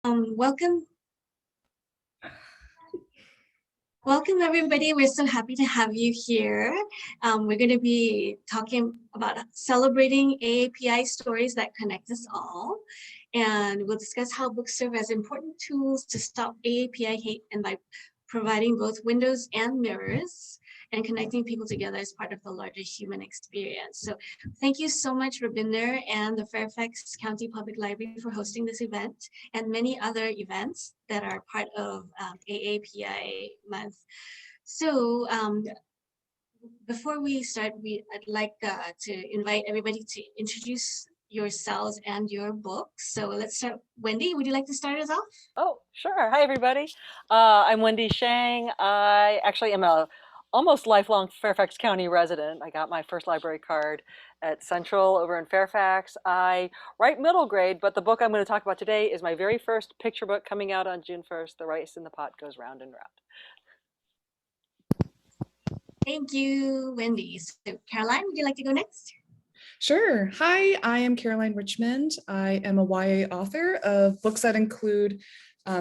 Welcome everybody. We're so happy to have you here. We're going to be talking about celebrating AAPI stories that connect us all. And we'll discuss how books serve as important tools to stop AAPI hate and by providing both windows and mirrors and connecting people together as part of the larger human experience. So thank you so much, Rabinder and the Fairfax County Public Library for hosting this event and many other events that are part of AAPI month. So before we start, I'd like to invite everybody to introduce yourselves and your books. So let's start. Wendy, would you like to start us off? Oh, sure. Hi, everybody. I'm Wendy Shang. I actually am a almost lifelong Fairfax County resident. I got my first library card at Central over in Fairfax. I write middle grade, but the book I'm going to talk about today is my very first picture book coming out on June 1st. The Rice in the Pot Goes Round and Round. Thank you, Wendy. So Caroline, would you like to go next? Sure. Hi, I am Caroline Richmond. I am a YA author of books that include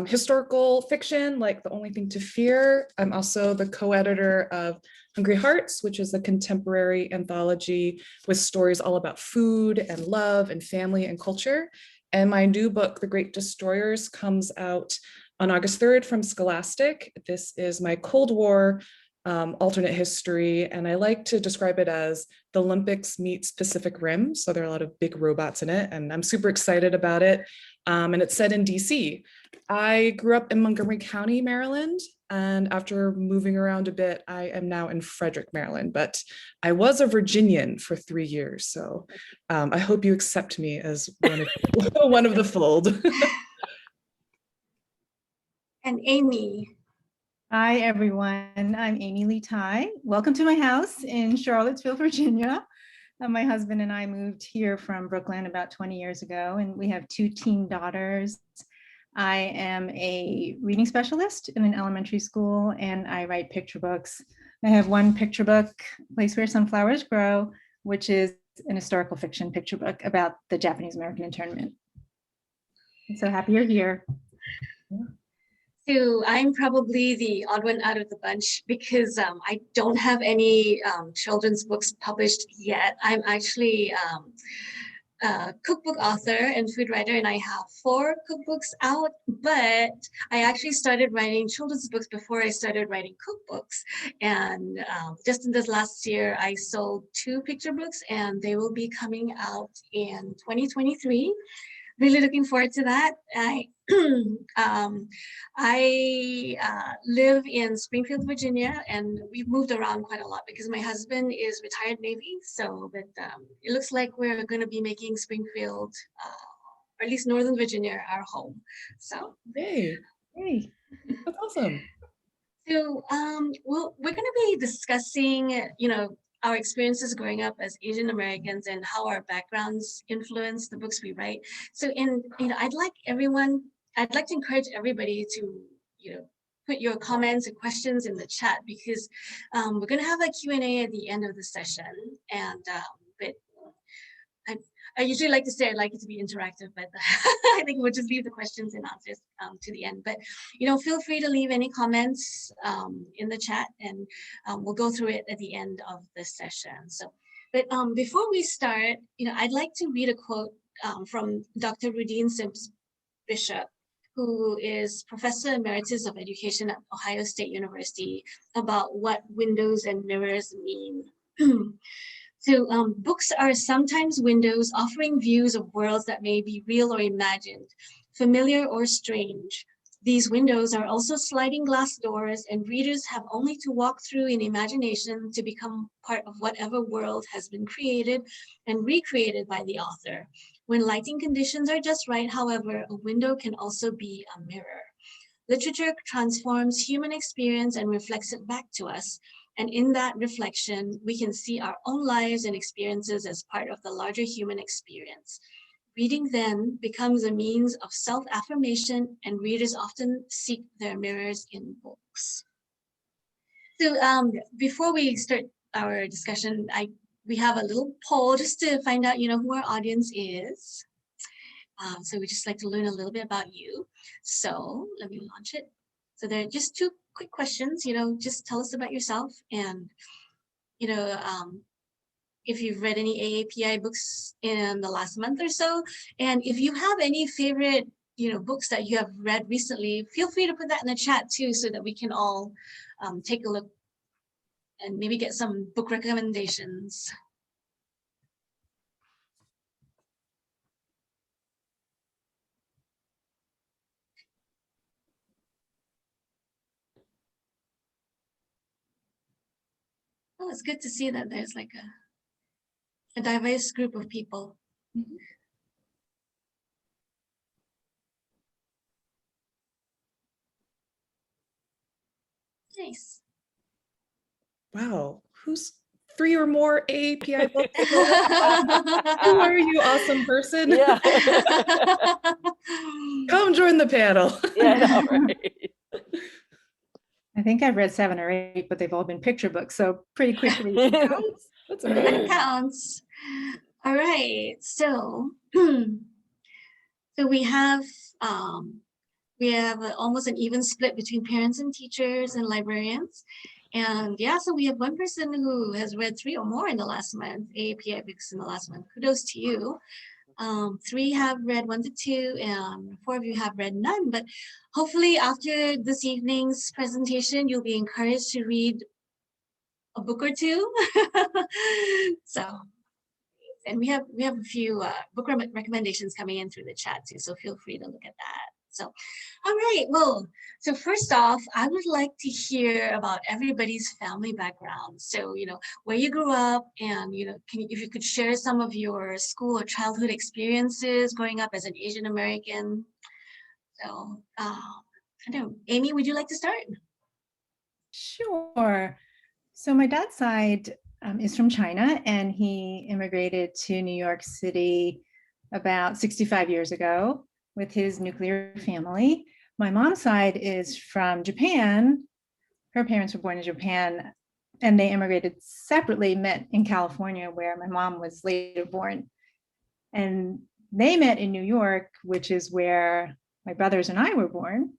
historical fiction, like The Only Thing to Fear. I'm also the co-editor of Hungry Hearts, which is a contemporary anthology with stories all about food and love and family and culture. And my new book, The Great Destroyers, comes out on August 3rd from Scholastic. This is my Cold War alternate history, and I like to describe it as the Olympics meets Pacific Rim. So there are a lot of big robots in it, and I'm super excited about it. And it's set in DC. I grew up in Montgomery County, Maryland, and after moving around a bit, I am now in Frederick, Maryland, but I was a Virginian for 3 years. So I hope you accept me as one of the fold. And Amy. Hi, everyone. I'm Amy Lee-Tai. Welcome to my house in Charlottesville, Virginia. My husband and I moved here from Brooklyn about 20 years ago, and we have 2 teen daughters. I am a reading specialist in an elementary school, and I write picture books. I have one picture book, Place Where Sunflowers Grow, which is an historical fiction picture book about the Japanese-American internment. I'm so happy you're here. So I'm probably the odd one out of the bunch because I don't have any children's books published yet. I'm actually a cookbook author and food writer, and I have 4 cookbooks out, but I actually started writing children's books before I started writing cookbooks. And just in this last year, I sold 2 picture books, and they will be coming out in 2023. Really looking forward to that. I live in Springfield, Virginia, and we've moved around quite a lot because my husband is retired Navy. So, but it looks like we're going to be making Springfield, or at least Northern Virginia, our home. So, Hey, that's awesome. So, well, we're going to be discussing, our experiences growing up as Asian Americans and how our backgrounds influence the books we write. So, I'd like to encourage everybody to, put your comments and questions in the chat because we're going to have a Q&A at the end of the session. And but I usually like to say I'd like it to be interactive, but I think we'll just leave the questions and answers to the end. But, feel free to leave any comments in the chat and we'll go through it at the end of the session. So, but before we start, I'd like to read a quote from Dr. Rudine Sims Bishop, who is Professor Emeritus of Education at Ohio State University, about what windows and mirrors mean. So books are sometimes windows offering views of worlds that may be real or imagined, familiar or strange. These windows are also sliding glass doors, and readers have only to walk through in imagination to become part of whatever world has been created and recreated by the author. When lighting conditions are just right, however, a window can also be a mirror. Literature transforms human experience and reflects it back to us. And in that reflection, we can see our own lives and experiences as part of the larger human experience. Reading then becomes a means of self-affirmation, and readers often seek their mirrors in books. So before we start our discussion, we have a little poll just to find out, who our audience is. So we just like to learn a little bit about you. So let me launch it. So there are just two quick questions, just tell us about yourself and, if you've read any AAPI books in the last month or so, and if you have any favorite, books that you have read recently, feel free to put that in the chat too, so that we can all take a look and maybe get some book recommendations. Oh, it's good to see that there's like a diverse group of people. Mhm. Nice. Wow, who's 3 or more AAPI books? Who are you, awesome person? Yeah. Come join the panel. Yeah, I know, right? I think I've read 7 or 8, but they've all been picture books, so pretty quickly. That's That amazing. counts. All right, so so we have almost an even split between parents and teachers and librarians. And yeah, so we have one person who has read 3 or more in the last month, AAPI books in the last month. Kudos to you. 3 have read 1 to 2, and 4 of you have read none. But hopefully after this evening's presentation, you'll be encouraged to read a book or 2. So, and we have a few book recommendations coming in through the chat too, so feel free to look at that. So, all right, well, so first off, I would like to hear about everybody's family background. So, where you grew up, and, if you could share some of your school or childhood experiences growing up as an Asian American. So, I don't know, Amy, would you like to start? Sure. So my dad's side is from China, and he immigrated to New York City about 65 years ago with his nuclear family. My mom's side is from Japan. Her parents were born in Japan, and they immigrated separately, met in California, where my mom was later born. And they met in New York, which is where my brothers and I were born.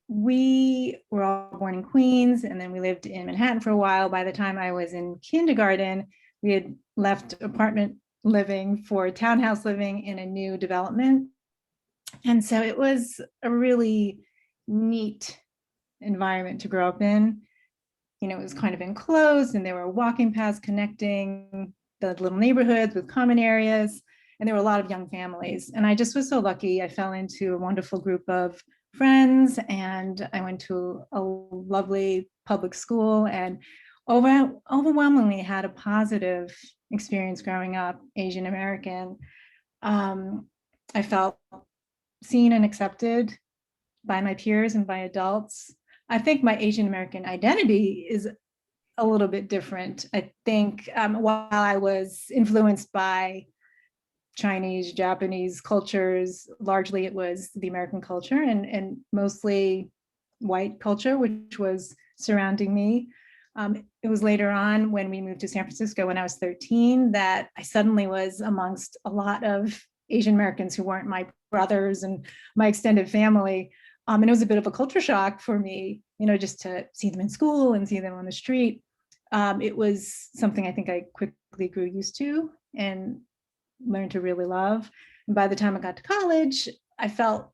We were all born in Queens, and then we lived in Manhattan for a while. By the time I was in kindergarten, we had left apartment living for townhouse living in a new development. And so it was a really neat environment to grow up in. It was kind of enclosed, and there were walking paths connecting the little neighborhoods with common areas, and there were a lot of young families. And I just was so lucky. I fell into a wonderful group of friends, and I went to a lovely public school, and overwhelmingly had a positive experience growing up Asian American. I felt seen and accepted by my peers and by adults. I think my Asian American identity is a little bit different. I think while I was influenced by Chinese, Japanese cultures, largely it was the American culture, and mostly white culture, which was surrounding me. It was later on when we moved to San Francisco when I was 13 that I suddenly was amongst a lot of Asian Americans who weren't my brothers and my extended family. And it was a bit of a culture shock for me, just to see them in school and see them on the street. It was something I think I quickly grew used to and learned to really love. And by the time I got to college, I felt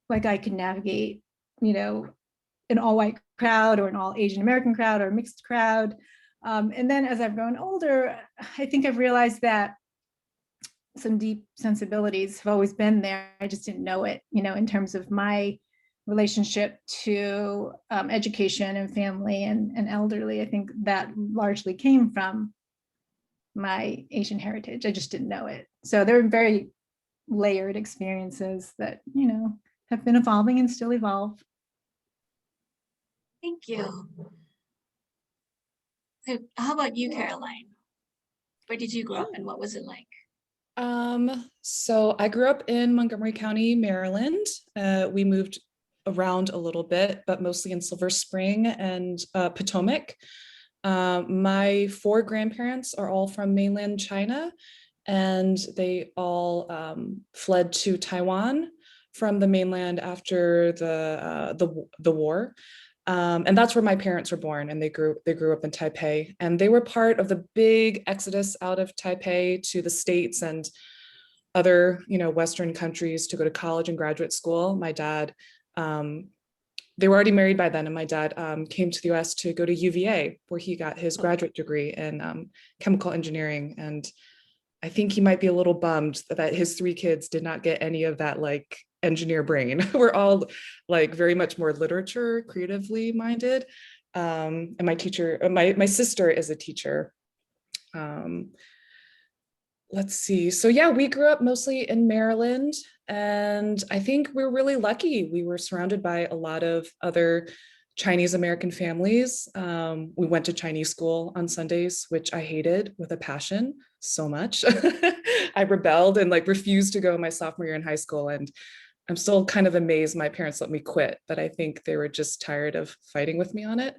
like I could navigate, an all white crowd or an all Asian American crowd or a mixed crowd. And then as I've grown older, I think I've realized that some deep sensibilities have always been there. I just didn't know it, in terms of my relationship to education and family and elderly. I think that largely came from my Asian heritage. I just didn't know it. So there were very layered experiences that, have been evolving and still evolve. Thank you. So how about you, Caroline? Where did you grow up and what was it like? So I grew up in Montgomery County, Maryland. We moved around a little bit, but mostly in Silver Spring and Potomac. My 4 grandparents are all from mainland China, and they all fled to Taiwan from the mainland after the war. And that's where my parents were born, and they grew up in Taipei, and they were part of the big exodus out of Taipei to the States and other, Western countries to go to college and graduate school. My dad, they were already married by then, and my dad came to the US to go to UVA, where he got his graduate degree in chemical engineering. And I think he might be a little bummed that his 3 kids did not get any of that like engineer brain. We're all like very much more literature, creatively minded. And my teacher, my sister is a teacher. Let's see. So yeah, we grew up mostly in Maryland, and I think we're really lucky. We were surrounded by a lot of other Chinese American families. We went to Chinese school on Sundays, which I hated with a passion so much. I rebelled and like refused to go my sophomore year in high school. And I'm still kind of amazed my parents let me quit, but I think they were just tired of fighting with me on it.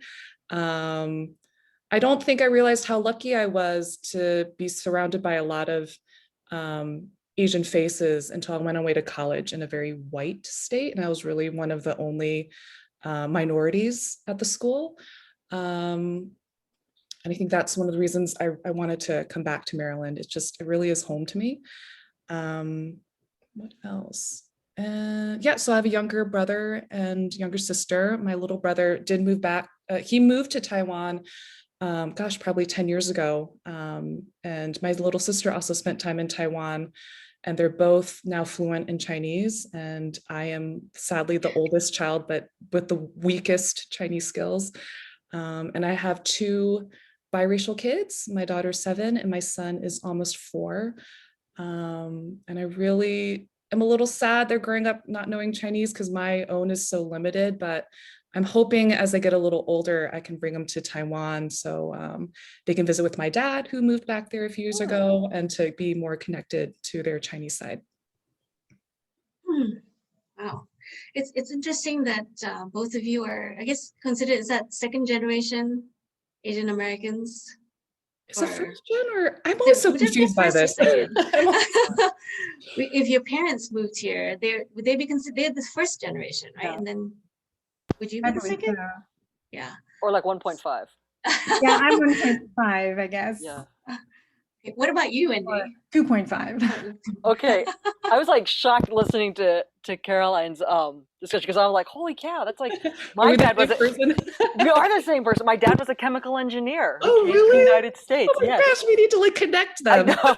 I don't think I realized how lucky I was to be surrounded by a lot of Asian faces until I went away to college in a very white state. And I was really one of the only minorities at the school. And I think that's one of the reasons I wanted to come back to Maryland. It really is home to me. What else? Yeah, so I have a younger brother and younger sister. My little brother did move back. He moved to Taiwan, probably 10 years ago. And my little sister also spent time in Taiwan, and they're both now fluent in Chinese. And I am sadly the oldest child, but with the weakest Chinese skills. And I have 2 biracial kids. My daughter's 7 and my son is almost 4. And I really am a little sad they're growing up not knowing Chinese because my own is so limited, but I'm hoping as they get a little older, I can bring them to Taiwan so they can visit with my dad, who moved back there a few years ago, and to be more connected to their Chinese side. Wow. It's interesting that both of you are, I guess, considered, is that 2nd generation Asian Americans? Is it first gen, or I'm always so confused by this. If your parents moved here, would they be considered, they're the 1st generation, right? Yeah. And then would you be the 2nd? Yeah. Or like 1.5. Yeah, I'm 1.5, I guess. Yeah. What about you, Wendy? 2.5. Okay, I was like shocked listening to Caroline's discussion, because I was like, holy cow, that's like my dad was we are the same person. My dad was a chemical engineer. Oh, really? In the United States. Oh my gosh, we need to like connect them. I know.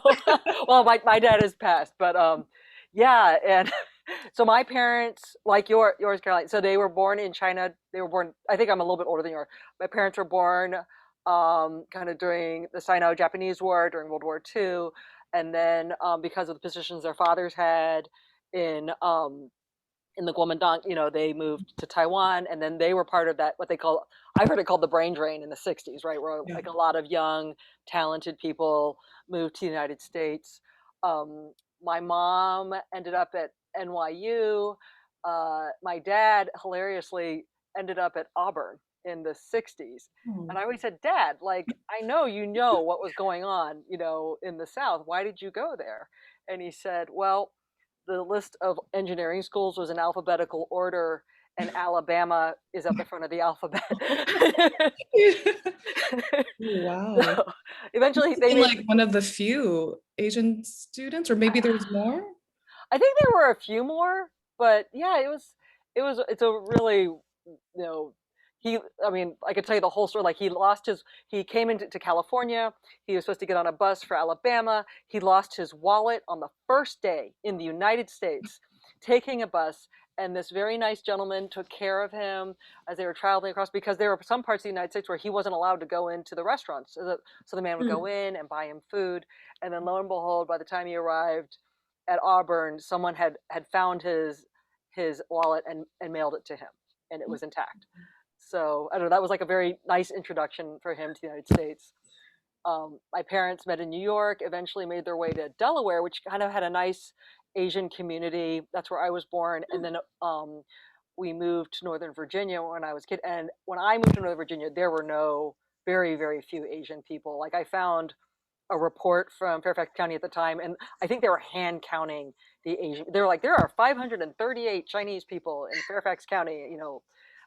Well, my dad has passed, but yeah, and so my parents, like yours, Caroline, so they were born in China. They were born, I think I'm a little bit older than you are. My parents were born kind of during the Sino-Japanese War, during World War II. And then because of the positions their fathers had in the Kuomintang, they moved to Taiwan, and then they were part of that, what they call, I've heard it called the brain drain in the 60s, right? Where like a lot of young, talented people moved to the United States. My mom ended up at NYU. My dad, hilariously, ended up at Auburn in the 60s. And I always said, Dad, like, I know what was going on, in the South. Why did you go there? And he said, well, the list of engineering schools was in alphabetical order, and Alabama is at the front of the alphabet. Wow. So eventually they like one of the few Asian students, or maybe there was more? I think there were a few more, but yeah, it's a really, I could tell you the whole story. Like he came into California. He was supposed to get on a bus for Alabama. He lost his wallet on the first day in the United States, taking a bus. And this very nice gentleman took care of him as they were traveling across, because there were some parts of the United States where he wasn't allowed to go into the restaurants. So the man would go in and buy him food. And then lo and behold, by the time he arrived at Auburn, someone had found his wallet and mailed it to him, and it was intact. So I don't know, that was like a very nice introduction for him to the United States. My parents met in New York, eventually made their way to Delaware, which kind of had a nice Asian community. That's where I was born. And then we moved to Northern Virginia when I was a kid. And when I moved to Northern Virginia, there were very, very few Asian people. Like I found a report from Fairfax County at the time, and I think they were hand counting the Asian. They were like, there are 538 Chinese people in Fairfax County,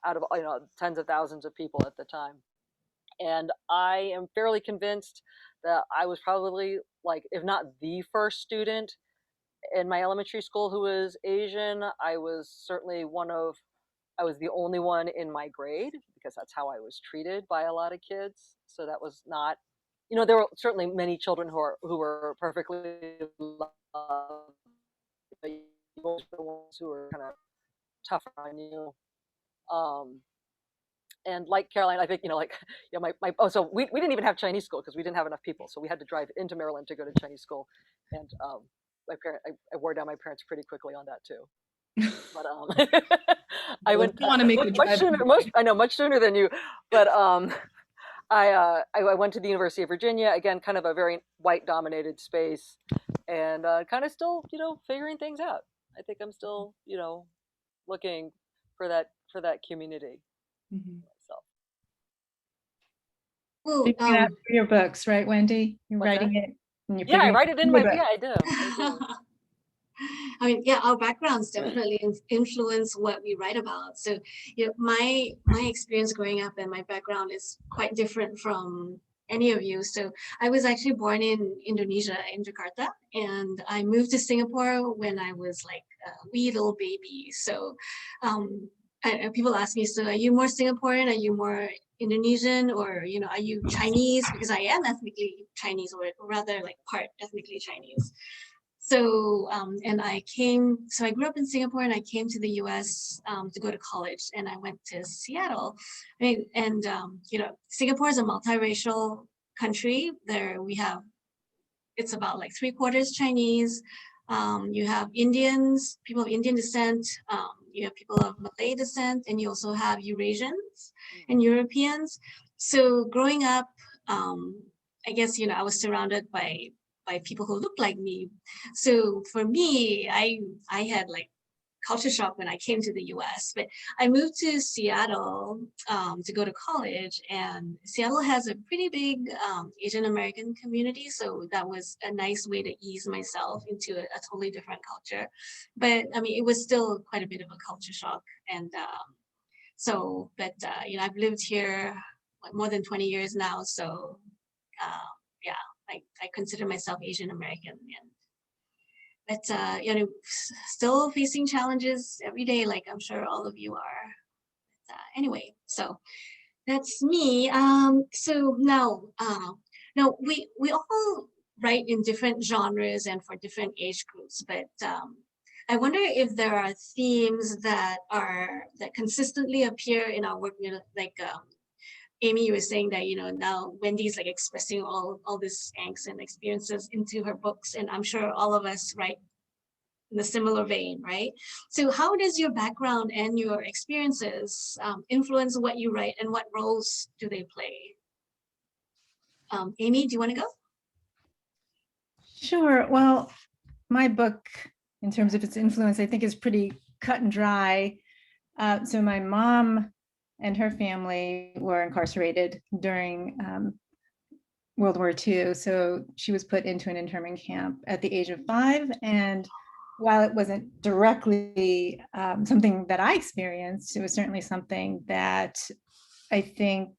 out of tens of thousands of people at the time. And I am fairly convinced that I was probably, like, if not the first student in my elementary school who was Asian, I was certainly I was the only one in my grade, because that's how I was treated by a lot of kids. So that was not, there were certainly many children who were perfectly loved, but those were the ones who were kind of tougher on you. And like Caroline, I think, so we didn't even have Chinese school because we didn't have enough people. So we had to drive into Maryland to go to Chinese school. And I wore down my parents pretty quickly on that too. But I went want to make the much sooner. Much sooner than you. But I went to the University of Virginia, again, kind of a very white-dominated space, and kind of still, figuring things out. I think I'm still, looking for that community. Mhm. Myself. Well, Figuring out for your books, right, Wendy? You're What's writing that? it. And you're Yeah, I figuring write it in out my. your Yeah, book. I do. I mean, yeah, our backgrounds definitely influence what we write about. So, my experience growing up and my background is quite different from any of you. So I was actually born in Indonesia, in Jakarta, and I moved to Singapore when I was like a wee little baby. So people ask me, so are you more Singaporean? Are you more Indonesian? Or, are you Chinese? Because I am ethnically Chinese, or rather like part ethnically Chinese. So, and I grew up in Singapore and I came to the US to go to college, and I went to Seattle. Singapore is a multiracial country. It's about like 3/4 Chinese. You have Indians, people of Indian descent. You have people of Malay descent, and you also have Eurasians and Europeans. So growing up, I guess, I was surrounded by people who looked like me. So for me, I had like culture shock when I came to the US, but I moved to Seattle to go to college, and Seattle has a pretty big Asian American community. So that was a nice way to ease myself into a totally different culture. But I mean, it was still quite a bit of a culture shock. And I've lived here more than 20 years now. So yeah, I consider myself Asian American, but still facing challenges every day, like I'm sure all of you are. Anyway, so that's me. So now we all write in different genres and for different age groups, but I wonder if there are themes that consistently appear in our work, like Amy, you were saying that, now Wendy's like expressing all this angst and experiences into her books, and I'm sure all of us write in a similar vein, right? So how does your background and your experiences influence what you write, and what roles do they play? Amy, do you want to go? Sure. Well, my book, in terms of its influence, I think is pretty cut and dry. So my mom and her family were incarcerated during World War II. So she was put into an internment camp at the age of 5. And while it wasn't directly something that I experienced, it was certainly something that I think,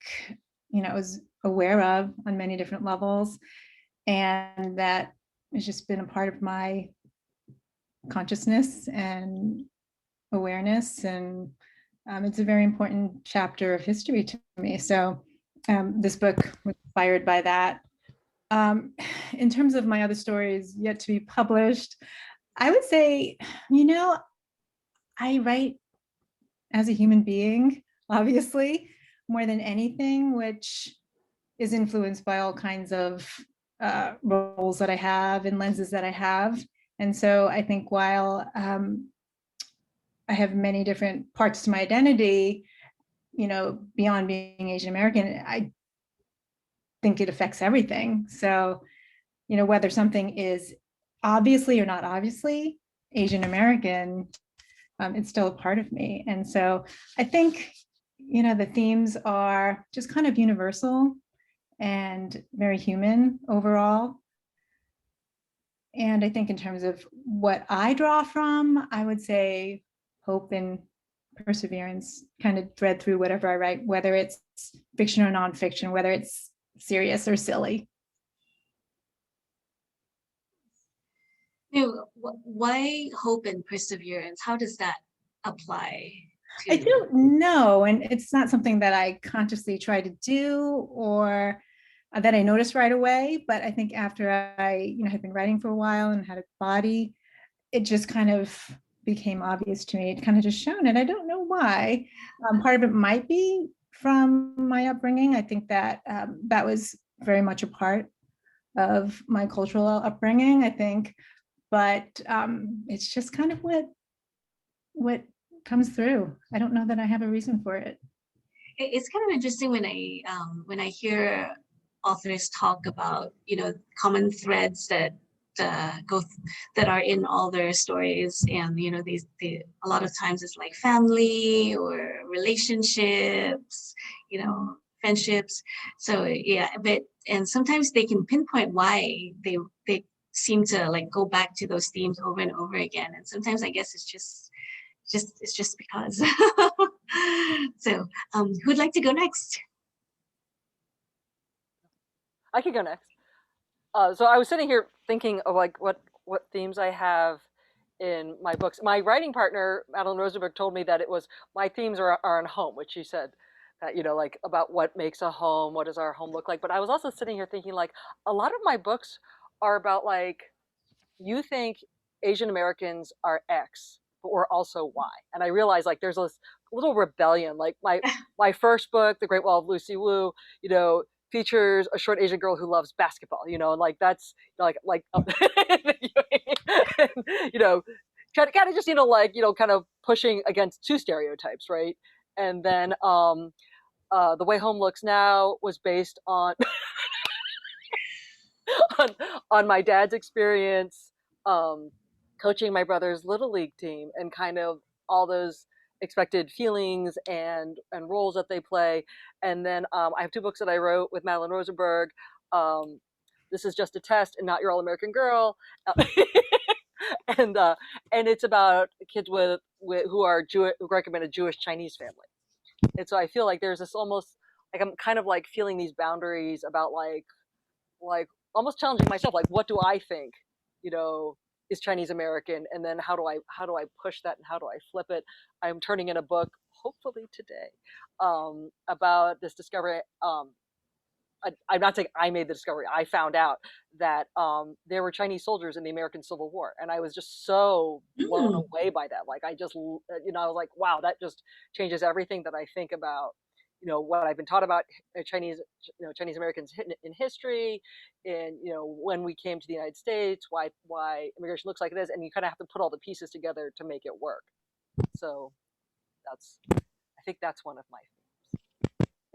I was aware of on many different levels. And that has just been a part of my consciousness and awareness. And it's a very important chapter of history to me. So this book was inspired by that. In terms of my other stories yet to be published, I would say, I write as a human being, obviously, more than anything, which is influenced by all kinds of roles that I have and lenses that I have. And so I think while I have many different parts to my identity, beyond being Asian American, I think it affects everything. So, whether something is obviously or not obviously Asian American, it's still a part of me. And so I think, the themes are just kind of universal. and very human overall. And I think in terms of what I draw from, I would say hope and perseverance kind of thread through whatever I write, whether it's fiction or nonfiction, whether it's serious or silly. Why hope and perseverance? How does that apply to I don't know, and it's not something that I consciously try to do or that I noticed right away. But I think after I, had been writing for a while and had a body, it just kind of became obvious to me. It kind of just shone, and I don't know why. Part of it might be from my upbringing. I think that that was very much a part of my cultural upbringing, I think. But it's just kind of what comes through. I don't know that I have a reason for it. It's kind of interesting when I hear authors talk about common threads that that are in all their stories, and a lot of times it's like family or relationships, friendships. So yeah, and sometimes they can pinpoint why they seem to like go back to those themes over and over again, and sometimes I guess it's just because. So who'd like to go next? I could go next. So I was sitting here thinking of like what themes I have in my books. My writing partner, Madeline Rosenberg, told me that it was my themes are on home, which she said that, like about what makes a home, what does our home look like. But I was also sitting here thinking like a lot of my books are about like, you think Asian Americans are X, but we're also Y. And I realized like there's this little rebellion. Like my first book, The Great Wall of Lucy Wu, features a short Asian girl who loves basketball, and like that's kind of just kind of pushing against two stereotypes, right? And then The Way Home Looks Now was based on on my dad's experience coaching my brother's little league team, and kind of all those expected feelings and roles that they play. And then I have two books that I wrote with Madeline Rosenberg. This Is Just a Test and Not Your All American Girl. And it's about kids who are Jewish, who grew up in a Jewish Chinese family. And so I feel like there's this almost like I'm kind of like feeling these boundaries about like almost challenging myself, like what do I think, is Chinese American, and then how do I push that and how do I flip it? I'm turning in a book hopefully today about this discovery. I'm not saying I made the discovery. I found out that there were Chinese soldiers in the American Civil War, and I was just so blown away by that. Like I just, I was like, wow, that just changes everything that I think about. What I've been taught about Chinese Americans in history, and when we came to the United States, why immigration looks like it is, and you kind of have to put all the pieces together to make it work. So I think that's one of my themes.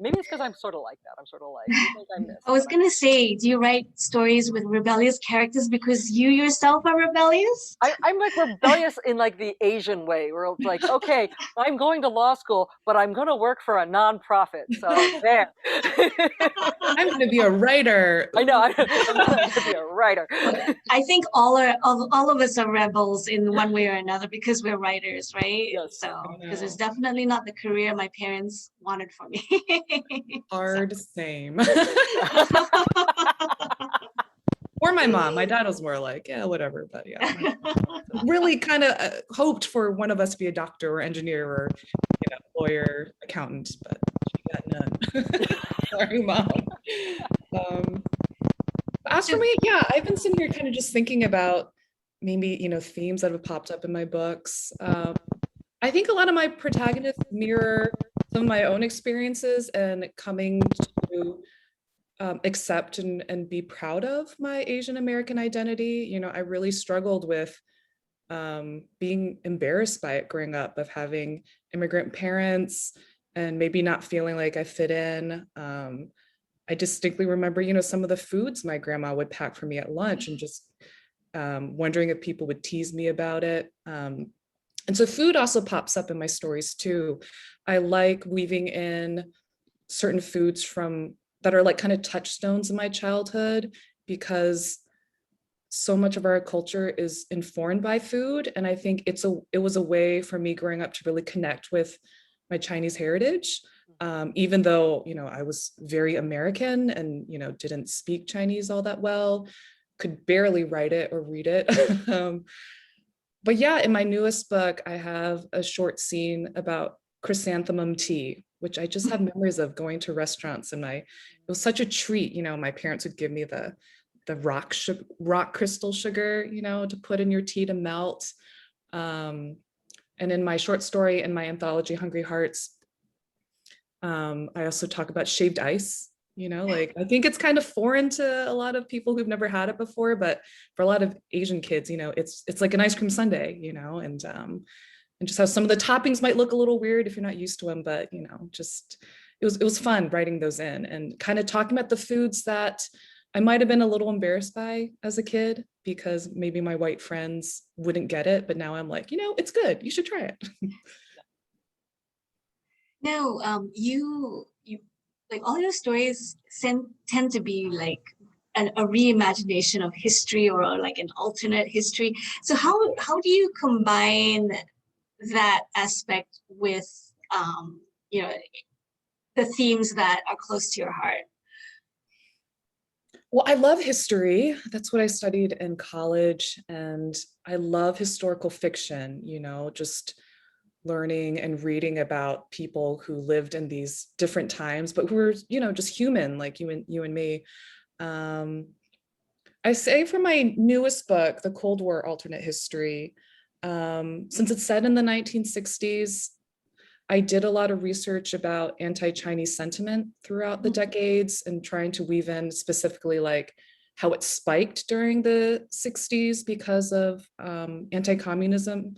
Maybe it's because I'm sort of like that. I'm sort of like, you think I'm this. I was gonna say, do you write stories with rebellious characters because you yourself are rebellious? I'm like rebellious in like the Asian way, where it's like, okay, I'm going to law school, but I'm going to work for a nonprofit. So there. I'm going to be a writer. I know. I'm going to be a writer. I think all of us are rebels in one way or another because we're writers, right? Yes. So because it's definitely not the career my parents wanted for me. Hard, same. Or my mom. My dad was more like, yeah, whatever. But yeah, really kind of hoped for one of us to be a doctor or engineer or lawyer, accountant, but she got none. Sorry, Mom. As for me, yeah, I've been sitting here kind of just thinking about maybe, themes that have popped up in my books. I think a lot of my protagonists mirror some of my own experiences and coming to accept and be proud of my Asian American identity. I really struggled with being embarrassed by it growing up, of having immigrant parents and maybe not feeling like I fit in. I distinctly remember, some of the foods my grandma would pack for me at lunch, and just wondering if people would tease me about it. And so food also pops up in my stories too. I like weaving in certain foods from that are like kind of touchstones in my childhood, because so much of our culture is informed by food. And I think it was a way for me growing up to really connect with my Chinese heritage. Even though, I was very American and, didn't speak Chinese all that well, could barely write it or read it. But yeah, in my newest book, I have a short scene about chrysanthemum tea, which I just have memories of going to restaurants, and it was such a treat. My parents would give me the rock crystal sugar, to put in your tea to melt. And in my short story in my anthology, Hungry Hearts, I also talk about shaved ice. I think it's kind of foreign to a lot of people who've never had it before, but for a lot of Asian kids, it's like an ice cream sundae, and just how some of the toppings might look a little weird if you're not used to them, but just it was fun writing those in and kind of talking about the foods that I might have been a little embarrassed by as a kid, because maybe my white friends wouldn't get it, but now I'm like, it's good, you should try it. Now, you like all your stories tend to be like a reimagination of history, or like an alternate history. So how do you combine that aspect with the themes that are close to your heart? Well, I love history. That's what I studied in college. And I love historical fiction, just learning and reading about people who lived in these different times, but who were, just human, like you and me. I say for my newest book, The Cold War Alternate History, since it's set in the 1960s, I did a lot of research about anti-Chinese sentiment throughout the decades, and trying to weave in specifically like how it spiked during the 60s because of anti-communism,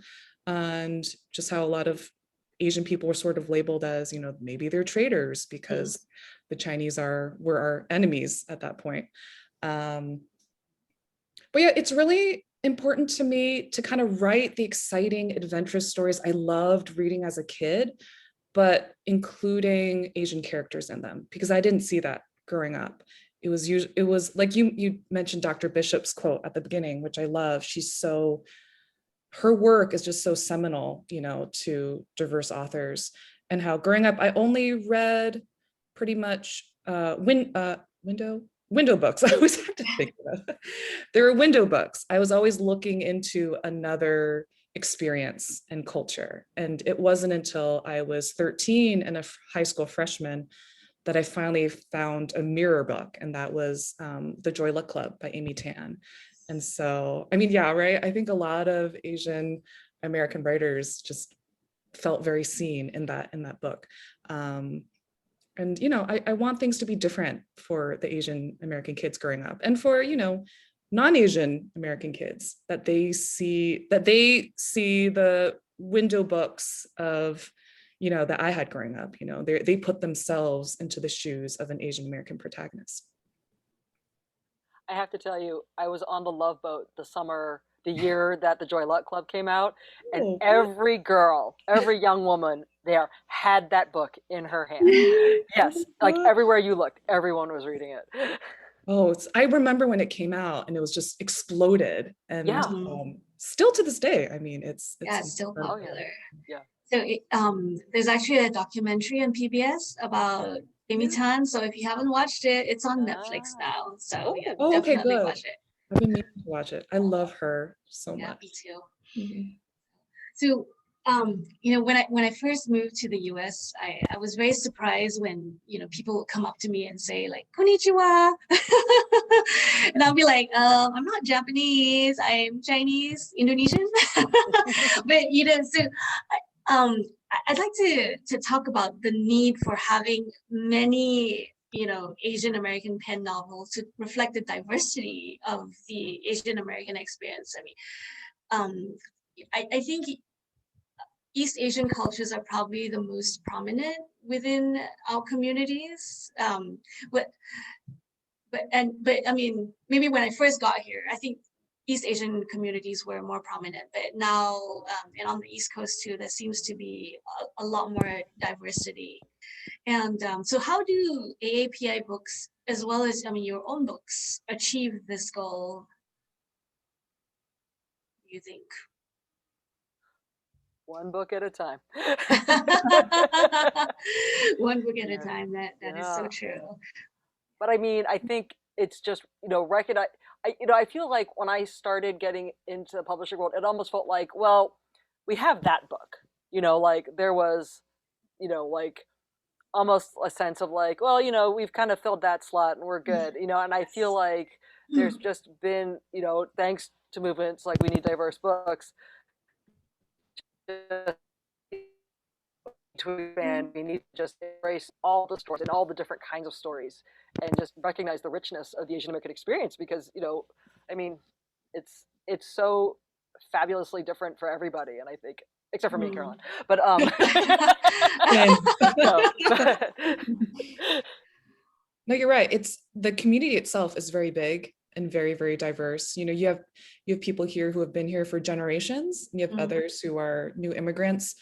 and just how a lot of Asian people were sort of labeled as, maybe they're traitors because the Chinese were our enemies at that point. But yeah, it's really important to me to kind of write the exciting, adventurous stories I loved reading as a kid, but including Asian characters in them, because I didn't see that growing up. It was like you mentioned Dr. Bishop's quote at the beginning, which I love. Her work is just so seminal, to diverse authors, and how growing up I only read pretty much window books. I always have to think about it. There were window books. I was always looking into another experience and culture. And it wasn't until I was 13 and a high school freshman that I finally found a mirror book. And that was The Joy Luck Club by Amy Tan. And so, yeah, right. I think a lot of Asian American writers just felt very seen in that book. And, I want things to be different for the Asian American kids growing up, and for, non-Asian American kids, that they see the window books of, that I had growing up. They put themselves into the shoes of an Asian American protagonist. I have to tell you, I was on the Love Boat the year that the Joy Luck Club came out, and every young woman there had that book in her hand. Yes, like everywhere you looked, everyone was reading it. Oh, I remember when it came out and it was just exploded, and still to this day, it's still popular. Yeah. So there's actually a documentary on PBS about Amy Tan. So if you haven't watched it, it's on Netflix now. So definitely okay, good. watch it. I've been meaning to watch it. I love her so much. Me too. Mm-hmm. So, when I first moved to the US, I was very surprised when, people would come up to me and say like, "Konnichiwa," and I'll be like, "I'm not Japanese. I'm Chinese, Indonesian." But so I'd like to talk about the need for having many Asian American pen novels to reflect the diversity of the Asian American experience. I think East Asian cultures are probably the most prominent within our communities. But maybe when I first got here, I think East Asian communities were more prominent, but now and on the East Coast too, there seems to be a lot more diversity. And so how do AAPI books, as well as, I mean, your own books, achieve this goal, you think? One book at a time. One book at a Yeah. time. That is so true. But I mean, I think it's just, recognize, I feel like when I started getting into the publishing world, it almost felt like, well, we have that book, like there was, like almost a sense of like, well, we've kind of filled that slot and we're good, and I feel like there's just been, thanks to movements like We Need Diverse Books, to expand, we need to just embrace all the stories and all the different kinds of stories and just recognize the richness of the Asian American experience because, I mean, it's so fabulously different for everybody. And I think, except for me, Caroline, but, No, you're right. It's the community itself is very big and very, very diverse. You have people here who have been here for generations, and you have others who are new immigrants.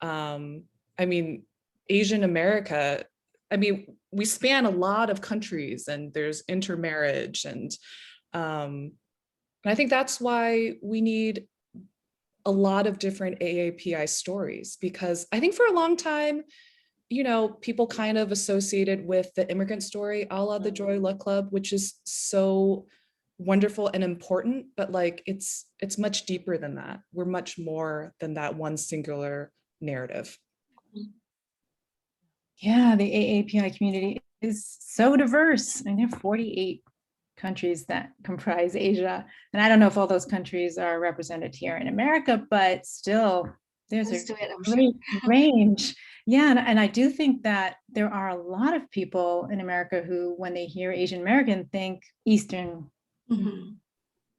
I mean, Asian America, I mean, we span a lot of countries and there's intermarriage. And I think that's why we need a lot of different AAPI stories, because I think for a long time, people kind of associated with the immigrant story, a la the Joy Luck Club, which is so wonderful and important, but like it's much deeper than that. We're much more than that one singular narrative. Yeah, the AAPI community is so diverse. I mean, there are 48 countries that comprise Asia. And I don't know if all those countries are represented here in America, but still there's a great range. Yeah, and I do think that there are a lot of people in America who, when they hear Asian American, think Eastern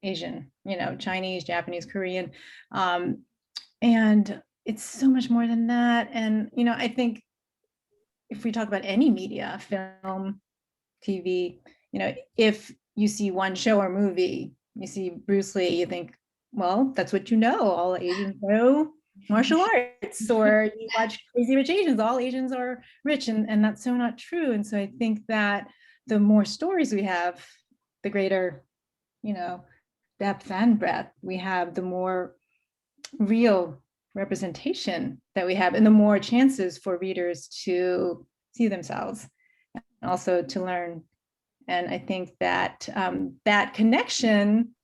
Asian, Chinese, Japanese, Korean. And it's so much more than that. And, I think if we talk about any media, film, TV, if you see one show or movie, you see Bruce Lee, you think, well, that's what all Asians know martial arts, or you watch Crazy Rich Asians, all Asians are rich, and that's so not true. And so I think that the more stories we have, the greater, depth and breadth we have, the more real representation that we have, and the more chances for readers to see themselves and also to learn. And I think that that connection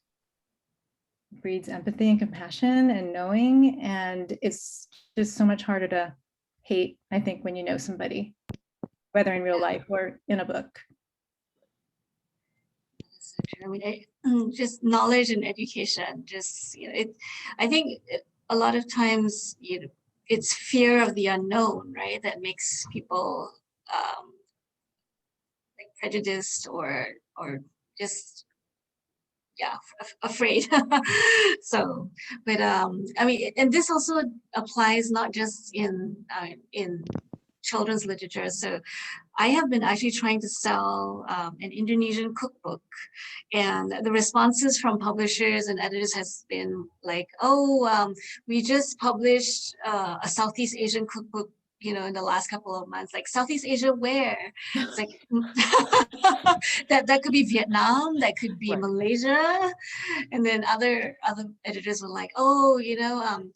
breeds empathy and compassion and knowing, and it's just so much harder to hate, I think, when you know somebody, whether in real life or in a book. I mean, just knowledge and education, I think a lot of times, it's fear of the unknown, right? That makes people like prejudiced or just, afraid. So, but I mean, and this also applies not just in children's literature. So I have been actually trying to sell an Indonesian cookbook, and the responses from publishers and editors has been like, oh, we just published a Southeast Asian cookbook, in the last couple of months. Like, Southeast Asia where? It's like that could be Vietnam, that could be Malaysia. And then other editors were like, oh,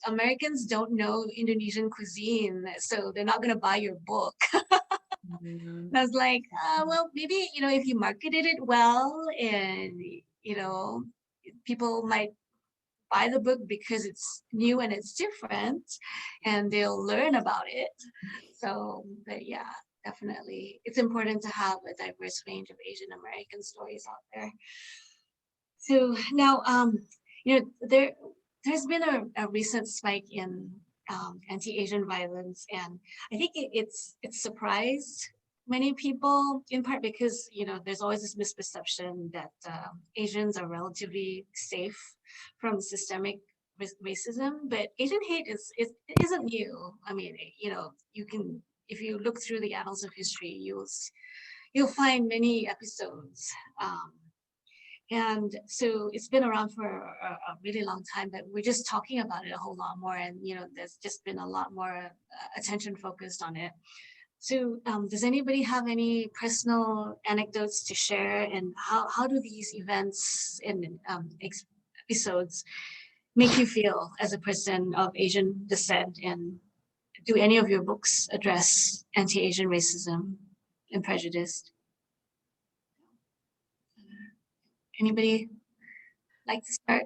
Americans don't know Indonesian cuisine, so they're not going to buy your book. And I was like, well, maybe, if you marketed it well, and, people might buy the book because it's new and it's different, and they'll learn about it. So, but yeah, definitely, it's important to have a diverse range of Asian American stories out there. So now, there's been a recent spike in anti-Asian violence, and I think it's surprised many people, in part because there's always this misperception that Asians are relatively safe from systemic racism, but Asian hate isn't new. I mean, you can, if you look through the annals of history, you'll find many episodes. And so it's been around for a really long time, but we're just talking about it a whole lot more, and there's just been a lot more attention focused on it. So does anybody have any personal anecdotes to share, and how do these events and episodes make you feel as a person of Asian descent? And do any of your books address anti-Asian racism and prejudice? Anybody like to start?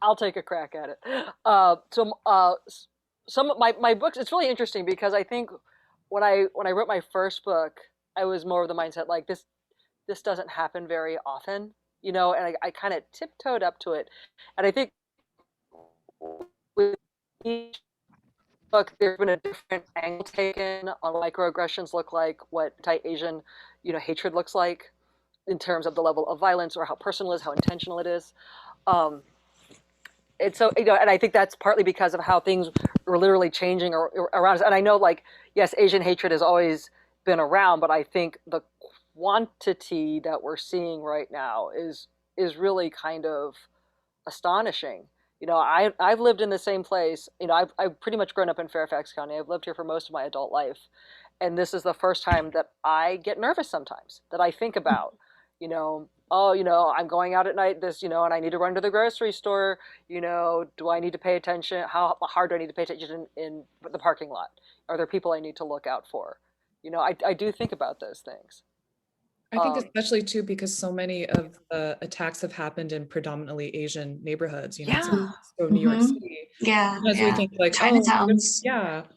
I'll take a crack at it. Some of my books, it's really interesting because I think when I wrote my first book, I was more of the mindset like this doesn't happen very often, and I kind of tiptoed up to it. And I think with each book, there's been a different angle taken on what microaggressions look like, what anti-Asian, hatred looks like in terms of the level of violence or how personal it is, how intentional it is. And so, and I think that's partly because of how things are literally changing around us. And I know, like, yes, Asian hatred has always been around, but I think the quantity that we're seeing right now is really kind of astonishing. I've lived in the same place. I've pretty much grown up in Fairfax County. I've lived here for most of my adult life. And this is the first time that I get nervous sometimes, that I think about, oh, I'm going out at night, and I need to run to the grocery store, do I need to pay attention? How hard do I need to pay attention in the parking lot? Are there people I need to look out for? I do think about those things. I think especially too, because so many of the attacks have happened in predominantly Asian neighborhoods, San Francisco, New York City. Yeah. Because we think like, Chinatowns.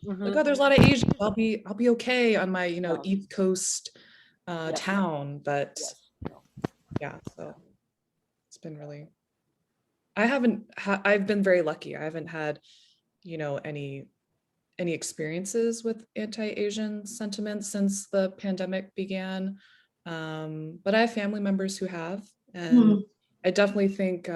Like, oh, there's a lot of Asians. I'll be okay on my, East Coast town. But so it's been really, I've been very lucky. I haven't had, any experiences with anti-Asian sentiment since the pandemic began. But I have family members who have, and I definitely think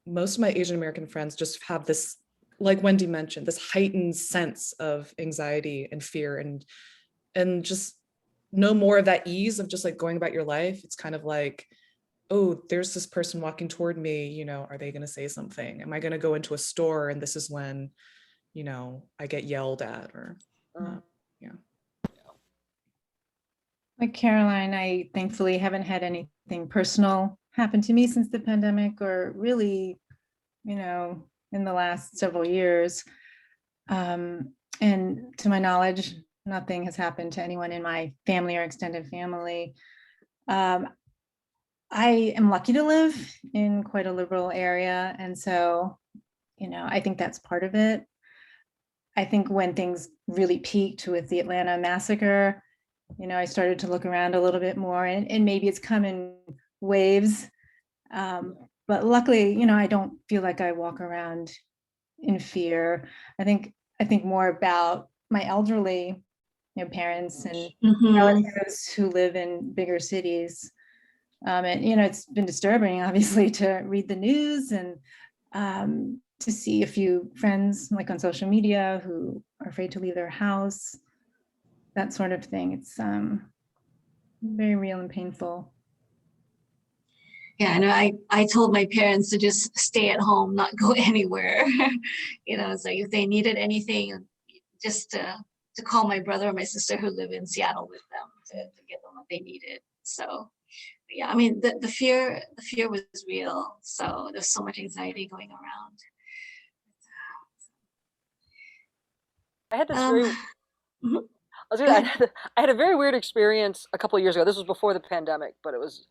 most of my Asian American friends just have this, like Wendy mentioned, this heightened sense of anxiety and fear, and just no more of that ease of just like going about your life. It's kind of like, oh, there's this person walking toward me, are they going to say something? Am I going to go into a store and this is when, I get yelled at or, Like Caroline, I thankfully haven't had anything personal happen to me since the pandemic, or really, in the last several years. And to my knowledge, nothing has happened to anyone in my family or extended family. I am lucky to live in quite a liberal area. And so, I think that's part of it. I think when things really peaked with the Atlanta massacre, I started to look around a little bit more, and maybe it's come in waves. But luckily, I don't feel like I walk around in fear. I think more about my elderly, parents and relatives who live in bigger cities. And, it's been disturbing, obviously, to read the news and to see a few friends like on social media who are afraid to leave their house. That sort of thing. It's very real and painful. Yeah, I know. I told my parents to just stay at home, not go anywhere. So if they needed anything, just to call my brother or my sister who live in Seattle with them to get them what they needed. So yeah, I mean the fear was real. So there's so much anxiety going around. I had this I had a very weird experience a couple of years ago. This was before the pandemic, but it was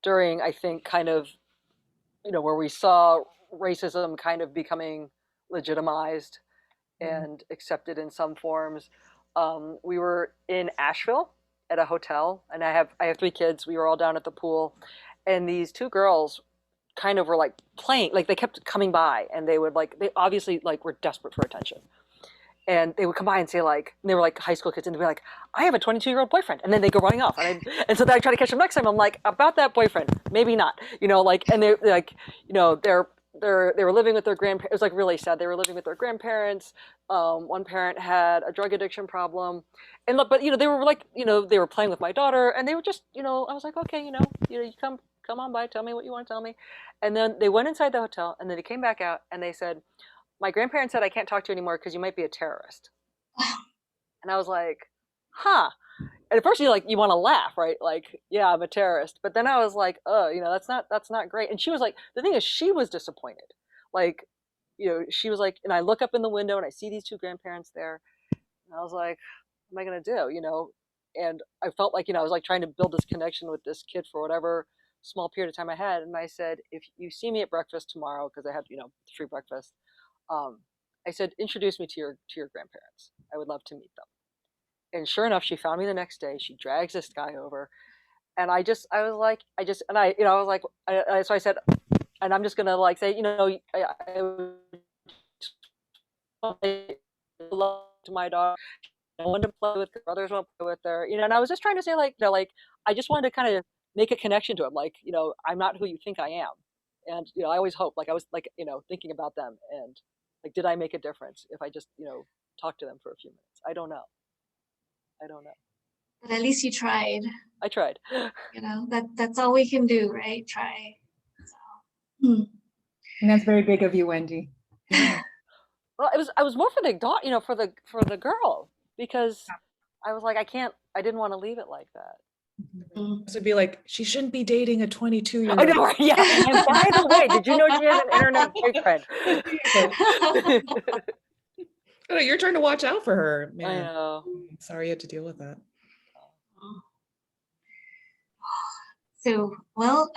during, I think, kind of, where we saw racism kind of becoming legitimized and accepted in some forms. We were in Asheville at a hotel, and I have 3 kids. We were all down at the pool, and these 2 girls kind of were like playing, like they kept coming by, and they obviously like were desperate for attention. And they would come by and say like, and they were like high school kids, and they'd be like, I have a 22-year-old boyfriend. And then they go running off. And so then I try to catch them next time. I'm like, about that boyfriend, maybe not, and they're like, they were living with their grandparents. It was like really sad. They were living with their grandparents. One parent had a drug addiction problem. But they were like, they were playing with my daughter, and they were just, I was like, okay, you come on by, tell me what you want to tell me. And then they went inside the hotel, and then they came back out and they said, my grandparents said I can't talk to you anymore because you might be a terrorist. And I was like, huh. And at first you want to laugh, right? Like, yeah, I'm a terrorist. But then I was like, oh, that's not great. And she was like, the thing is, she was disappointed. Like, she was like, and I look up in the window and I see these two grandparents there. And I was like, what am I going to do? And I felt like, I was like trying to build this connection with this kid for whatever small period of time I had. And I said, if you see me at breakfast tomorrow, because I had, free breakfast, I said, introduce me to your grandparents. I would love to meet them. And sure enough, she found me the next day. She drags this guy over. And so I said, and I'm just going to like say, I to my daughter, I wanted to play with her, brothers won't play with her, and I was just trying to say I just wanted to kind of make a connection to him. I'm not who you think I am. And, I always hope, I was thinking about them and did I make a difference if I just, talked to them for a few minutes? I don't know. But at least you tried. I tried. That's all we can do, right? Try. So. And that's very big of you, Wendy. Well, I was more for the daughter, for the girl, because I was like, I didn't want to leave it like that. This would be like, she shouldn't be dating a 22-year-old. I know, yeah. And by the way, did you know she has an internet boyfriend? Oh, you're trying to watch out for her. Man. I know. Sorry you had to deal with that. So, well,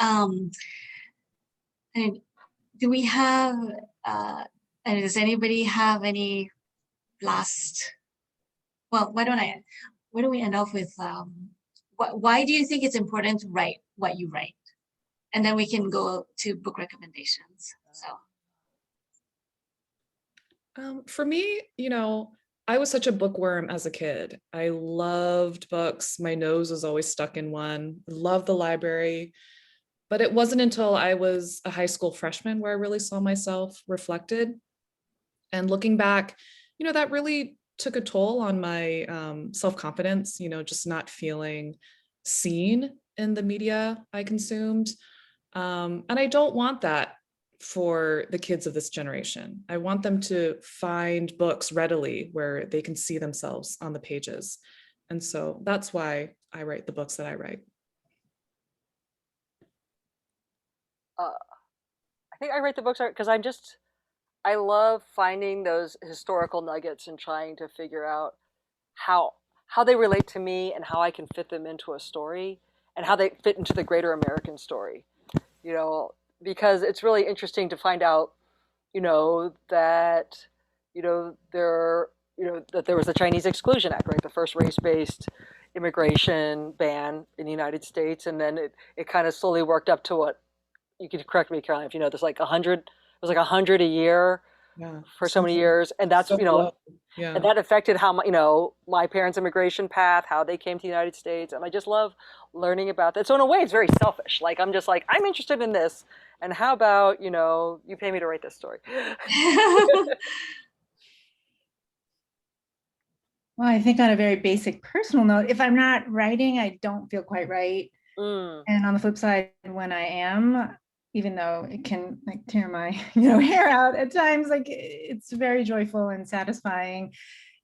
and do we have, and does anybody have any last, well, why don't we end off with, why do you think it's important to write what you write? And then we can go to book recommendations. So. For me, I was such a bookworm as a kid. I loved books. My nose was always stuck in one. Loved the library. But it wasn't until I was a high school freshman where I really saw myself reflected. And looking back, that really took a toll on my self-confidence, just not feeling seen in the media I consumed. And I don't want that for the kids of this generation. I want them to find books readily where they can see themselves on the pages. And so that's why I write the books that I write. I think I write the books because I love finding those historical nuggets and trying to figure out how they relate to me and how I can fit them into a story and how they fit into the greater American story, because it's really interesting to find out, that, that there was the Chinese Exclusion Act, right? The first race-based immigration ban in the United States. And then it kind of slowly worked up to what, you could correct me, Caroline, if there's like 100, it was like 100 a year for so many years. And that's, and that affected how my parents' immigration path, how they came to the United States. And I just love learning about that. So in a way, it's very selfish. I'm just like, I'm interested in this. And how about, you pay me to write this story? Well, I think on a very basic personal note, if I'm not writing, I don't feel quite right. And on the flip side, when I am, even though it can tear my hair out at times, it's very joyful and satisfying.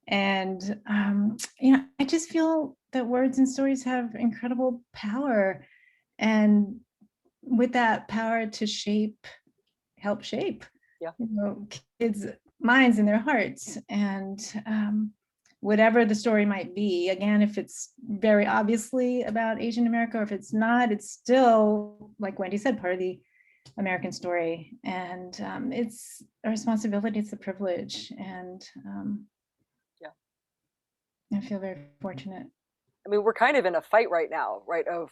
And I just feel that words and stories have incredible power, and with that power to help shape kids' minds and their hearts. And whatever the story might be, again, if it's very obviously about Asian America, or if it's not, it's still, like Wendy said, part of the American story. And it's a responsibility, it's a privilege. And I feel very fortunate. I mean, we're kind of in a fight right now, right, of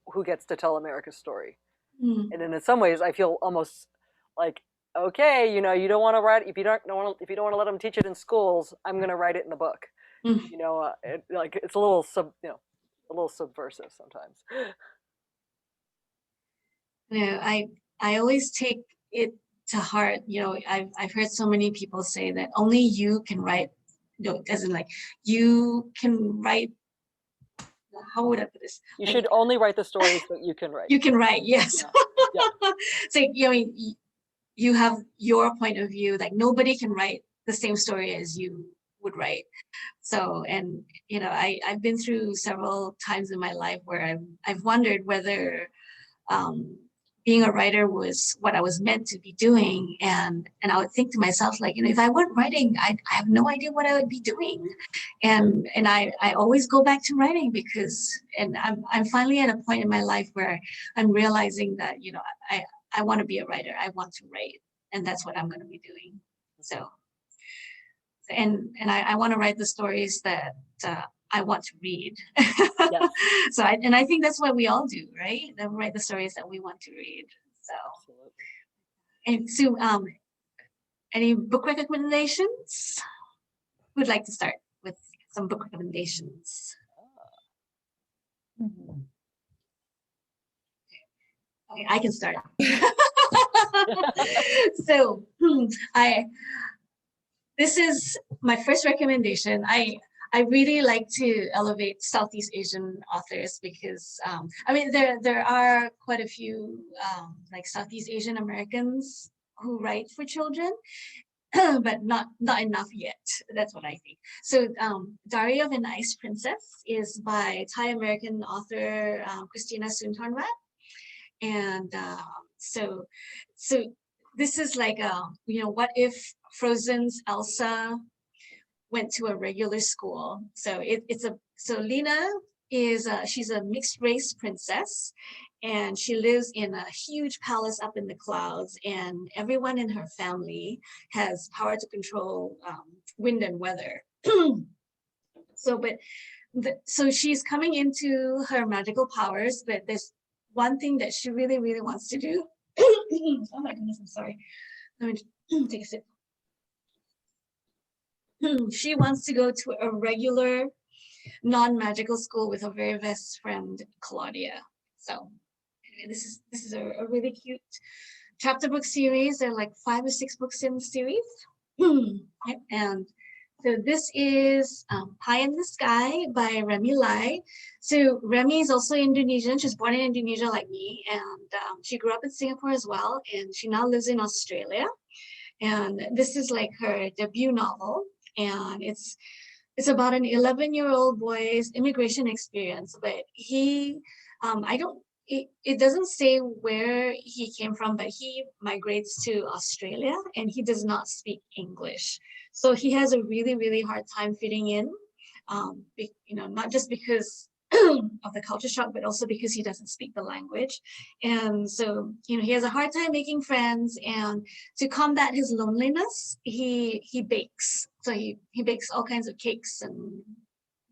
who gets to tell America's story. And in some ways, I feel almost like, okay, you don't want to write, if you don't want to let them teach it in schools, I'm going to write it in the book. It's a little subversive sometimes. I always take it to heart. I've heard so many people say that only you can write. As in, you can write. How would I put this? You should only write the stories that you can write. You can write, yes. Yeah. So you have your point of view. Like nobody can write the same story as you would write. So, and you know, I've been through several times in my life where I've wondered whether being a writer was what I was meant to be doing. And I would think to myself, like, you know, if I weren't writing, I have no idea what I would be doing. And I always go back to writing because, and I'm finally at a point in my life where I'm realizing that, you know, I want to be a writer. I want to write, and that's what I'm going to be doing. So, and I want to write the stories that I want to read. Yes. So I think that's what we all do, right? That we write the stories that we want to read. So, Absolutely. and so, any book recommendations? Who'd like to start with some book recommendations? Okay, I can start. So, this is my first recommendation. I really like to elevate Southeast Asian authors because I mean there are quite a few like Southeast Asian Americans who write for children, but not enough yet. That's what I think. So Diary of an Ice Princess is by Thai American author Christina Soontornvat, and so this is like you know, what if Frozen's Elsa went to a regular school. So so Lena is she's a mixed race princess, and she lives in a huge palace up in the clouds, and everyone in her family has power to control wind and weather. So she's coming into her magical powers, but there's one thing that she really wants to do. Oh my goodness, I'm sorry. Let me take a sip. She wants to go to a regular non-magical school with her very best friend Claudia. So this is a really cute chapter book series. There are like 5 or 6 books in the series. And so this is Pie in the Sky by Remy Lai. So Remy is also Indonesian. She's born in Indonesia like me, and she grew up in Singapore as well, and she now lives in Australia. And this is like her debut novel. And it's about an 11-year-old boy's immigration experience, but he it doesn't say where he came from, but he migrates to Australia and he does not speak English, so he has a really hard time fitting in, you know, not just because of the culture shock, but also because he doesn't speak the language. And so, you know, he has a hard time making friends, and to combat his loneliness, he bakes. So he bakes all kinds of cakes and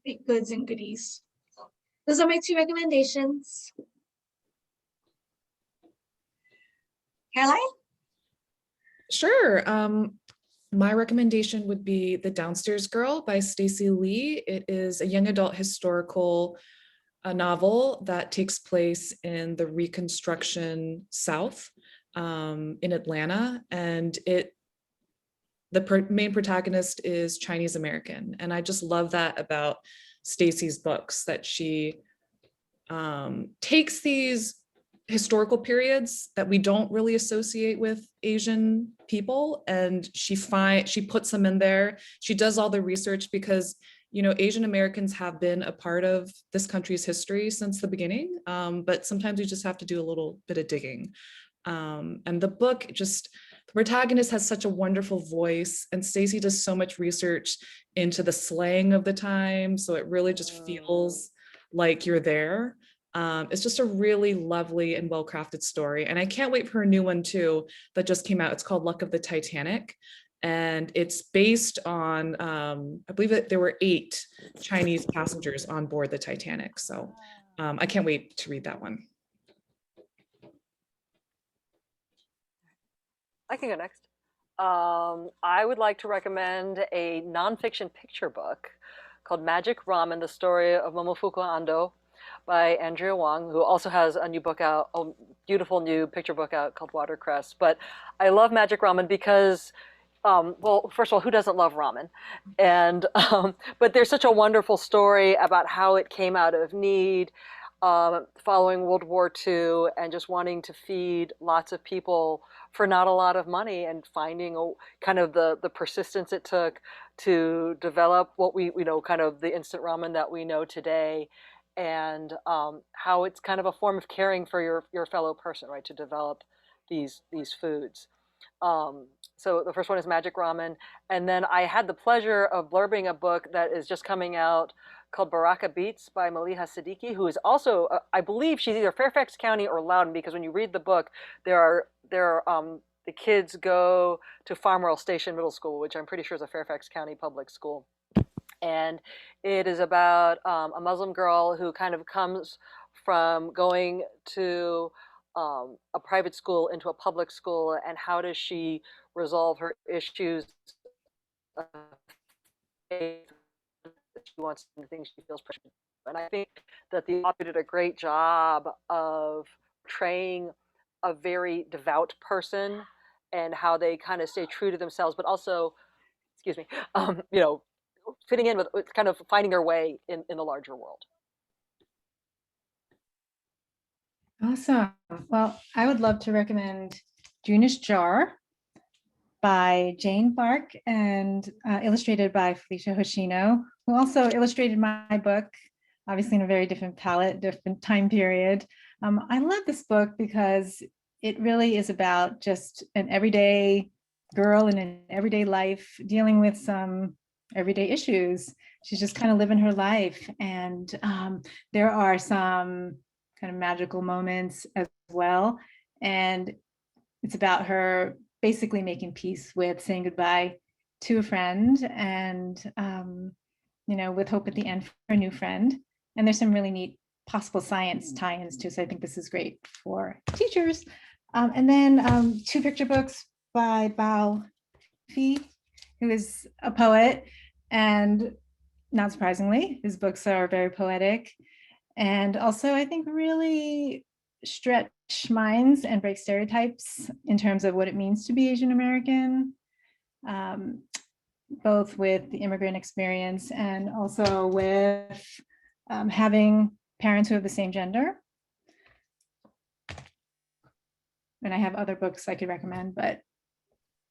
baked goods and goodies. So those are my 2 recommendations. Caroline? Sure. My recommendation would be The Downstairs Girl by Stacey Lee. It is a young adult historical novel that takes place in the Reconstruction South in Atlanta, and the main protagonist is Chinese American, and I just love that about Stacey's books, that she takes these historical periods that we don't really associate with Asian people, and she puts them in there. She does all the research because, you know, Asian Americans have been a part of this country's history since the beginning, but sometimes we just have to do a little bit of digging. And the book, just the protagonist has such a wonderful voice, and Stacey does so much research into the slang of the time, so it really just feels like you're there. It's just a really lovely and well-crafted story, and I can't wait for her new one too that just came out. It's called Luck of the Titanic, and it's based on I believe that there were 8 Chinese passengers on board the Titanic, so I can't wait to read that one. I can go next. I would like to recommend a nonfiction picture book called Magic Ramen, the story of Momofuku Ando by Andrea Wong, who also has a new book out, a beautiful new picture book out called Watercress. But I love Magic Ramen because, well, first of all, who doesn't love ramen? And but there's such a wonderful story about how it came out of need following World War II and just wanting to feed lots of people for not a lot of money, and finding kind of the persistence it took to develop what we know, kind of the instant ramen that we know today, and how it's kind of a form of caring for your fellow person, right? To develop these foods. So the first one is Magic Ramen, and then I had the pleasure of blurbing a book that is just coming out called Baraka Beats by Maliha Siddiqui, who is also, I believe she's either Fairfax County or Loudoun, because when you read the book, the kids go to Farmwell Station Middle School, which I'm pretty sure is a Fairfax County public school. And it is about a Muslim girl who kind of comes from going to a private school into a public school, and how does she resolve her issues of faith that she wants, and things she feels pressure. And I think that the author did a great job of portraying a very devout person and how they kind of stay true to themselves, but also, excuse me, fitting in with kind of finding their way in the larger world. Awesome. Well, I would love to recommend Junish Jar by Jane Clark and illustrated by Felicia Hoshino, who also illustrated my book, obviously in a very different palette, different time period. I love this book because it really is about just an everyday girl in an everyday life dealing with some everyday issues. She's just kind of living her life. And there are some kind of magical moments as well. And it's about her basically making peace with saying goodbye to a friend, and with hope at the end for a new friend. And there's some really neat possible science tie-ins too. So I think this is great for teachers. And then 2 picture books by Bao Fi, who is a poet, and not surprisingly, his books are very poetic. And also, I think, really stretch minds and break stereotypes in terms of what it means to be Asian American, both with the immigrant experience and also with having parents who have the same gender. And I have other books I could recommend, but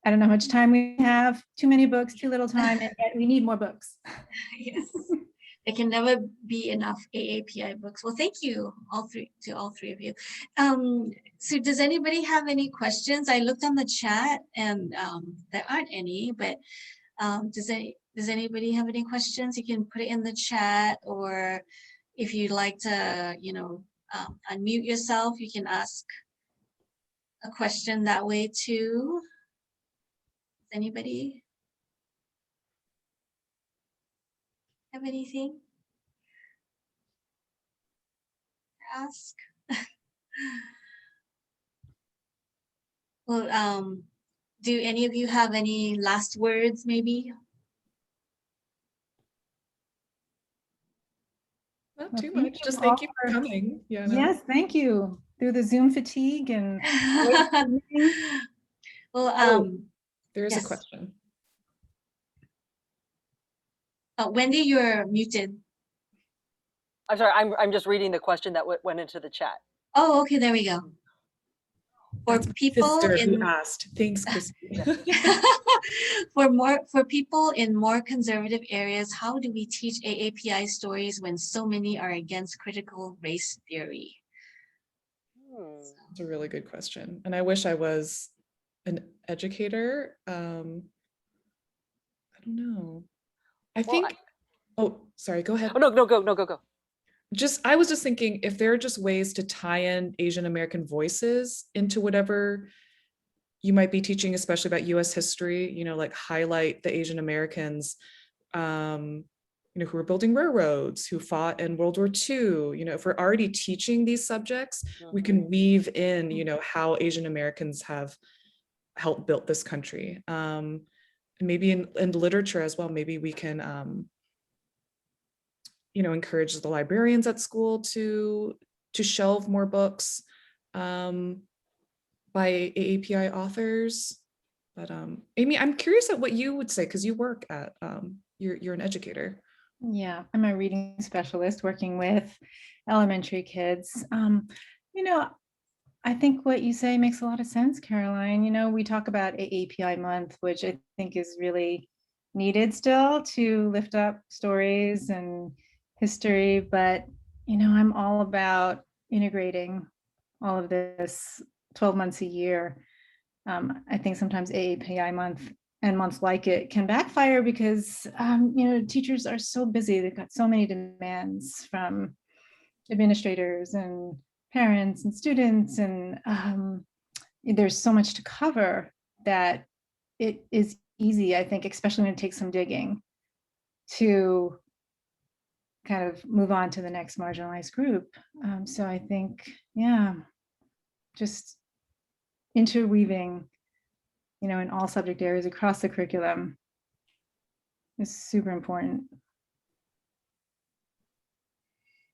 I don't know how much time we have. Too many books, too little time, and yet we need more books. Yes. There can never be enough AAPI books. Well, thank you all three of you. So does anybody have any questions? I looked on the chat and there aren't any, but does anybody have any questions? You can put it in the chat, or if you'd like to, unmute yourself, you can ask a question that way too. Does anybody have anything to ask? Well, do any of you have any last words, maybe? Not Well, too thank much. you Just all thank you for for- coming. Yeah. No. Yes, thank you. Through the Zoom fatigue and Well, There is yes. a question. Wendy, you're muted. I'm sorry, I'm just reading the question that went into the chat. Oh, okay, there we go. For That's my people sister in who asked. Thanks, Christy. for people in more conservative areas, how do we teach AAPI stories when so many are against critical race theory? It's a really good question. And I wish I was an educator. I don't know. I think, oh, sorry, go ahead. Oh, no, go. I was just thinking if there are just ways to tie in Asian American voices into whatever you might be teaching, especially about US history, like highlight the Asian Americans, who were building railroads, who fought in World War II. If we're already teaching these subjects, we can weave in, how Asian Americans have helped build this country. And maybe in literature as well, maybe we can, encourage the librarians at school to shelve more books by AAPI authors. But Amy, I'm curious at what you would say, because you work at, you're an educator. Yeah, I'm a reading specialist working with elementary kids. I think what you say makes a lot of sense, Caroline. You know, we talk about AAPI month, which I think is really needed still to lift up stories and history, but you know, I'm all about integrating all of this 12 months a year. I think sometimes AAPI month and months like it can backfire because you know, teachers are so busy. They've got so many demands from administrators and parents and students, and there's so much to cover that it is easy, I think, especially when it takes some digging, to kind of move on to the next marginalized group. So I think, yeah, just interweaving, you know, in all subject areas across the curriculum is super important.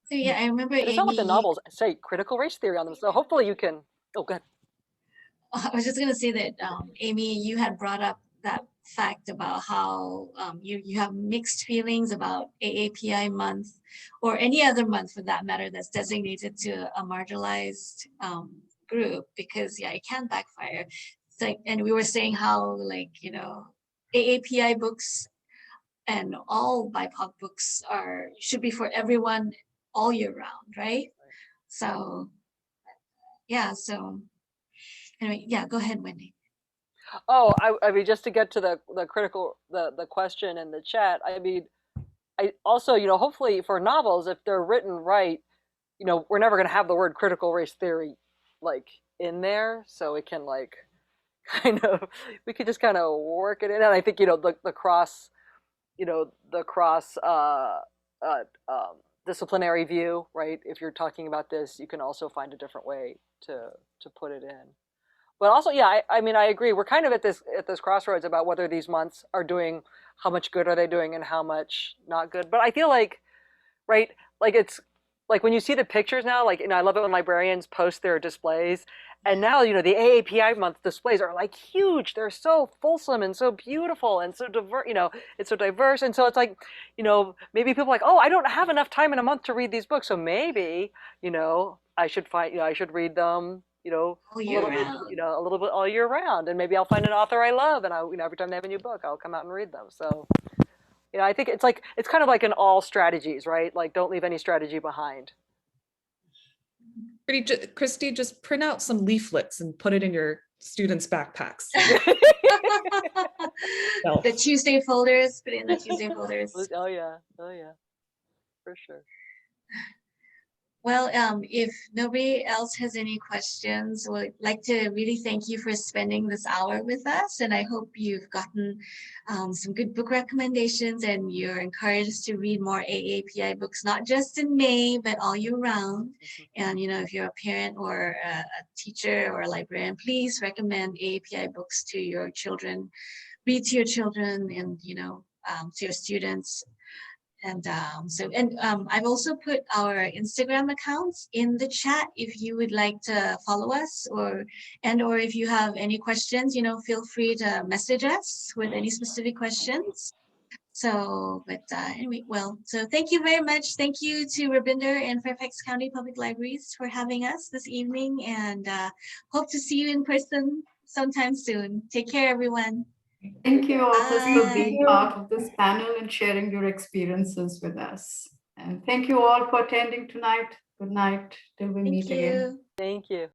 So yeah, I remember But it's not like the Amy, novels say critical race theory on them. So hopefully you can, oh, go ahead. I was just going to say that, Amy, you had brought up that fact about how you have mixed feelings about AAPI month or any other month for that matter that's designated to a marginalized group, because yeah, it can backfire. It's like, and we were saying how, like, you know, AAPI books and all BIPOC books should be for everyone all year round, right? So yeah, so anyway, yeah, go ahead, Wendy. Oh, I mean, just to get to the critical, the question in the chat, I mean, I also, you know, hopefully for novels, if they're written right, you know, we're never going to have the word critical race theory like in there. So it can like kind of, we could just kind of work it in. And I think, you know, the cross, you know, the cross uh, um, disciplinary view, right? If you're talking about this, you can also find a different way to put it in. But also, yeah, I mean, I agree. We're kind of at this crossroads about whether these months are doing, how much good are they doing and how much not good. But I feel like, right, like it's like when you see the pictures now, like, you know, I love it when librarians post their displays. And now, you know, the AAPI month displays are like huge. They're so fulsome and so beautiful and so diverse, you know, it's so diverse. And so it's like, you know, maybe people are like, oh, I don't have enough time in a month to read these books. So maybe, you know, I should find, you know, I should read them, you know, All a year little bit, round. you know, a little bit all year round. And maybe I'll find an author I love, and I, you know, every time they have a new book, I'll come out and read them. So, you know, I think it's like, it's kind of like in all strategies, right? Like, don't leave any strategy behind. Christy, just print out some leaflets and put it in your students' backpacks. The Tuesday folders, put it in the Tuesday folders. Oh yeah, for sure. Well, if nobody else has any questions, we'd like to really thank you for spending this hour with us. And I hope you've gotten some good book recommendations and you're encouraged to read more AAPI books, not just in May, but all year round. And, you know, if you're a parent or a teacher or a librarian, please recommend AAPI books to your children. Read to your children and, you know, to your students. And I've also put our Instagram accounts in the chat if you would like to follow us, or if you have any questions, you know, feel free to message us with any specific questions. So, but anyway, well, so thank you very much. Thank you to Rabinder and Fairfax County Public Libraries for having us this evening, and hope to see you in person sometime soon. Take care, everyone. Thank you, authors, for being Bye. part of this panel and sharing your experiences with us. And thank you all for attending tonight. Good night till we meet again. Thank you. Thank you.